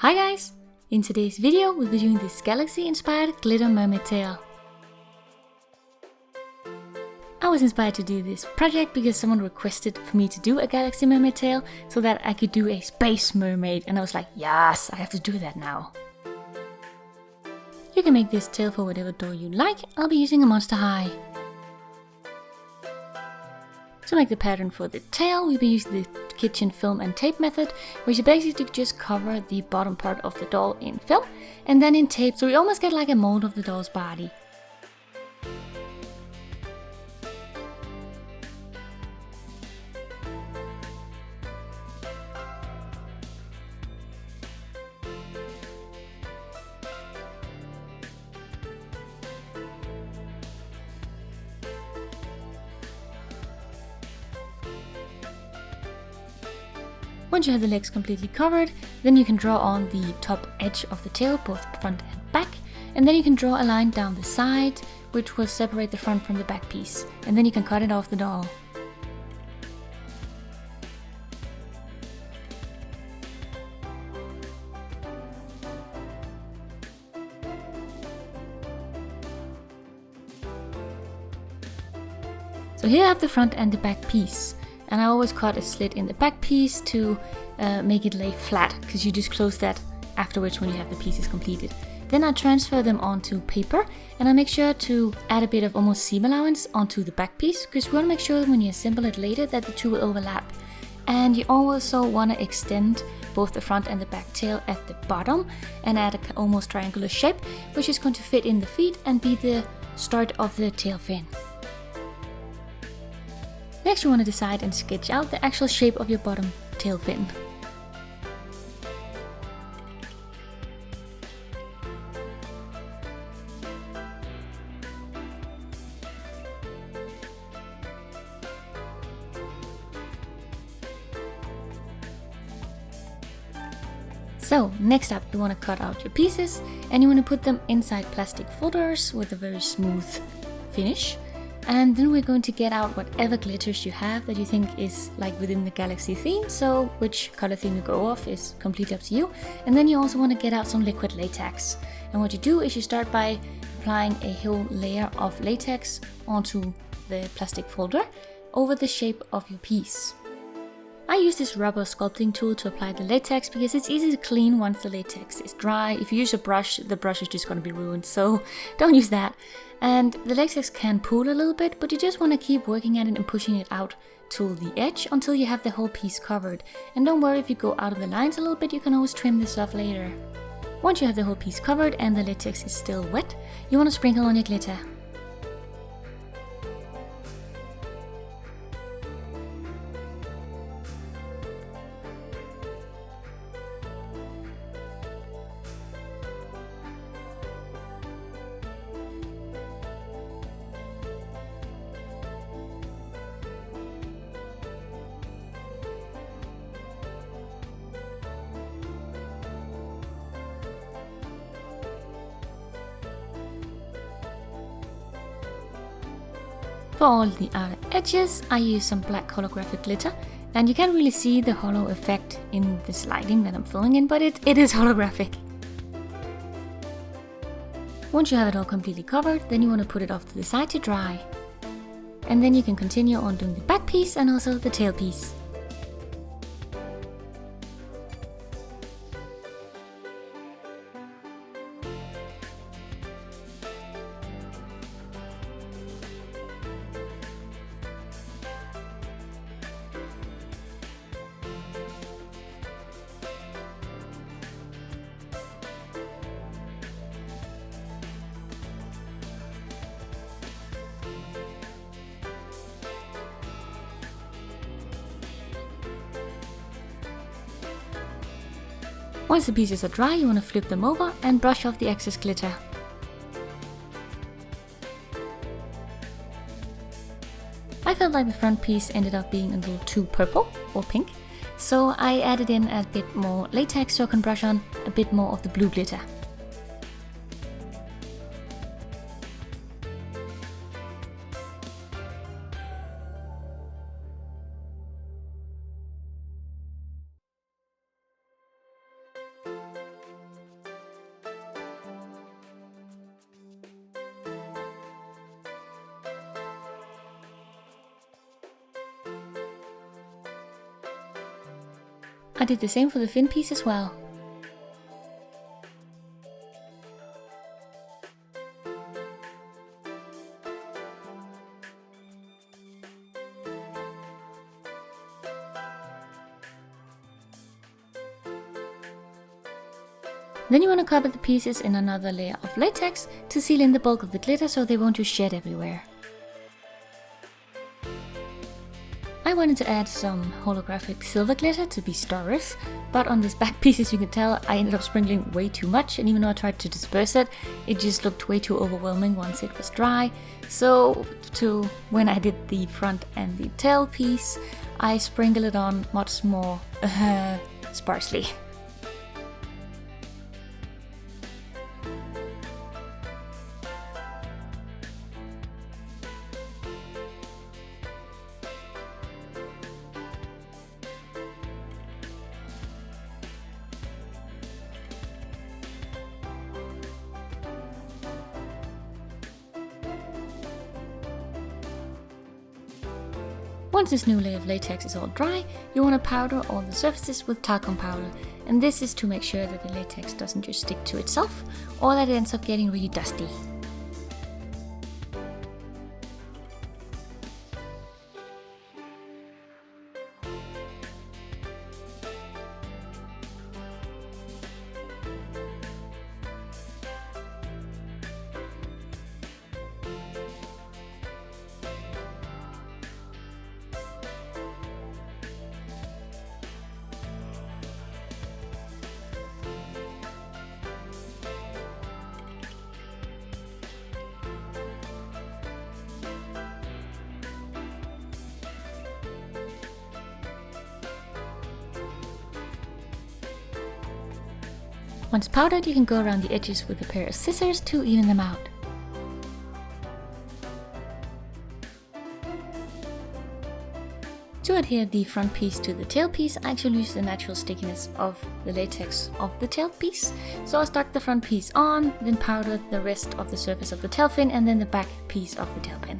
Hi guys! In today's video we'll be doing this galaxy-inspired glitter mermaid tail. I was inspired to do this project because someone requested for me to do a galaxy mermaid tail so that I could do a space mermaid, and I was like, yes, I have to do that now. You can make this tail for whatever doll you like. I'll be using a Monster High. To make the pattern for the tail, we'll be using the kitchen film and tape method, which is basically just cover the bottom part of the doll in film and then in tape, so we almost get like a mold of the doll's body. Once you have the legs completely covered, then you can draw on the top edge of the tail, both front and back, and then you can draw a line down the side, which will separate the front from the back piece, and then you can cut it off the doll. So here I have the front and the back piece. And I always cut a slit in the back piece to make it lay flat, because you just close that afterwards when you have the pieces completed. Then I transfer them onto paper, and I make sure to add a bit of almost seam allowance onto the back piece, because we want to make sure that when you assemble it later that the two will overlap. And you also want to extend both the front and the back tail at the bottom and add an almost triangular shape, which is going to fit in the feet and be the start of the tail fin. Next you want to decide and sketch out the actual shape of your bottom tail fin. So next up you want to cut out your pieces and you want to put them inside plastic folders with a very smooth finish. And then we're going to get out whatever glitters you have that you think is like within the galaxy theme, so which color theme you go off is completely up to you. And then you also want to get out some liquid latex. And what you do is you start by applying a whole layer of latex onto the plastic folder over the shape of your piece. I use this rubber sculpting tool to apply the latex because it's easy to clean once the latex is dry. If you use a brush, the brush is just going to be ruined, so don't use that. And the latex can pull a little bit, but you just want to keep working at it and pushing it out to the edge until you have the whole piece covered. And don't worry if you go out of the lines a little bit, you can always trim this off later. Once you have the whole piece covered and the latex is still wet, you want to sprinkle on your glitter. For all the outer edges, I use some black holographic glitter, and you can't really see the hollow effect in this lighting that I'm filming in, but it is holographic. Once you have it all completely covered, then you want to put it off to the side to dry. And then you can continue on doing the back piece and also the tail piece. Once the pieces are dry, you want to flip them over and brush off the excess glitter. I felt like the front piece ended up being a little too purple or pink, so I added in a bit more latex so I can brush on a bit more of the blue glitter. I did the same for the fin piece as well. Then you want to cover the pieces in another layer of latex to seal in the bulk of the glitter so they won't just shed everywhere. I wanted to add some holographic silver glitter to be starrous, but on this back piece, as you can tell, I ended up sprinkling way too much, and even though I tried to disperse it, it just looked way too overwhelming once it was dry. So when I did the front and the tail piece, I sprinkled it on much more sparsely. Once this new layer of latex is all dry, you want to powder all the surfaces with talcum powder, and this is to make sure that the latex doesn't just stick to itself or that it ends up getting really dusty. Once powdered, you can go around the edges with a pair of scissors to even them out. To adhere the front piece to the tail piece, I actually use the natural stickiness of the latex of the tail piece. So I stuck the front piece on, then powdered the rest of the surface of the tail fin and then the back piece of the tail pin.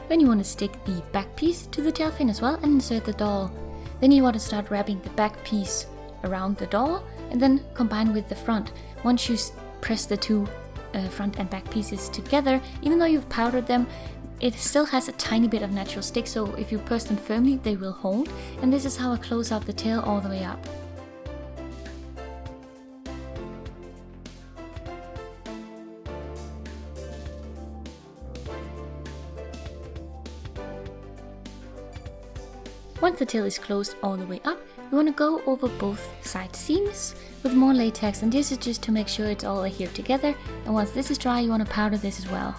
Then you want to stick the back piece to the tail fin as well and insert the doll. Then you want to start wrapping the back piece around the doll and then combine with the front. Once you press the two front and back pieces together, even though you've powdered them, it still has a tiny bit of natural stick, so if you press them firmly, they will hold. And this is how I close out the tail all the way up. Once the tail is closed all the way up, you want to go over both side seams with more latex, and this is just to make sure it's all adhered together. And once this is dry, you want to powder this as well.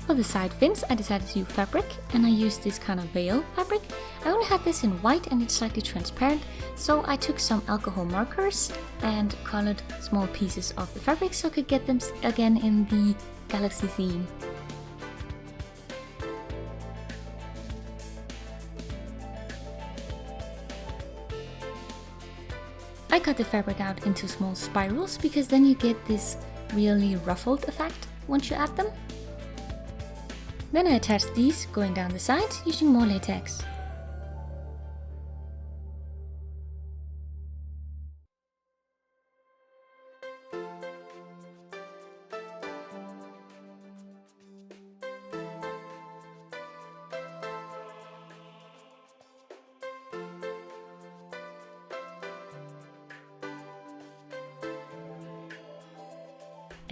For the side fins, I decided to use fabric, and I used this kind of veil fabric. I only had this in white and it's slightly transparent, so I took some alcohol markers and colored small pieces of the fabric so I could get them again in the galaxy theme. I cut the fabric out into small spirals because then you get this really ruffled effect once you add them. Then I attached these going down the sides using more latex.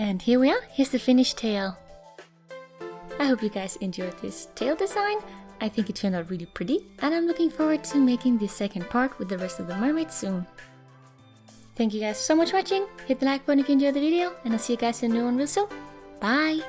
And here we are, here's the finished tail. I hope you guys enjoyed this tail design. I think it turned out really pretty, and I'm looking forward to making the second part with the rest of the mermaid soon. Thank you guys so much for watching. Hit the like button if you enjoyed the video, and I'll see you guys in a new one real soon. Bye!